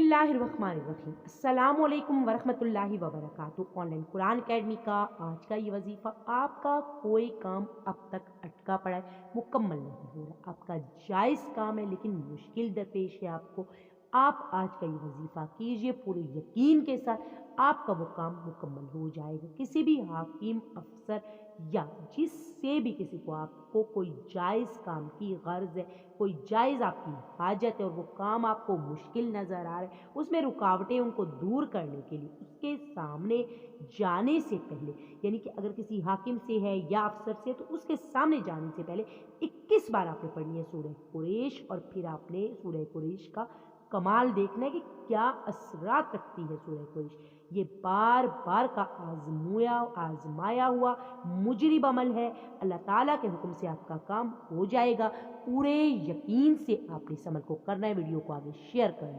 बिस्मिल्लाहिर्रहमानिर्रहीम अस्सलामुअलैकुम वरहमतुल्लाहि वबरकातुहू। ऑनलाइन कुरान अकेडमी का आज का ये वजीफ़ा, आपका कोई काम अब तक अटका पड़ा है, मुकम्मल नहीं हो रहा, आपका जायज़ काम है लेकिन मुश्किल दरपेश है आपको, आप आज का ये वजीफ़ा कीजिए, पूरे यकीन के साथ आपका वो काम मुकम्मल हो जाएगा। किसी भी हाकिम, अफसर या जिससे भी किसी को आपको कोई जायज़ काम की गर्ज़ है, कोई जायज़ आपकी हाजत है और वो काम आपको मुश्किल नज़र आ रहा है, उसमें रुकावटें उनको दूर करने के लिए उसके सामने जाने से पहले, यानी कि अगर किसी हाकिम से है या अफसर से, तो उसके सामने जाने से पहले 21 बार आपने पढ़नी है सूरह कुरैश, और फिर आपने सूरह कुरैश का कमाल देखना है कि क्या असरात रखती है सूरह कुरैश। ये बार बार का आजमाया हुआ मुजरिब अमल है। अल्लाह ताला के हुक्म से आपका काम हो जाएगा। पूरे यकीन से आपने इस अमल को करना है। वीडियो को आगे शेयर करना है।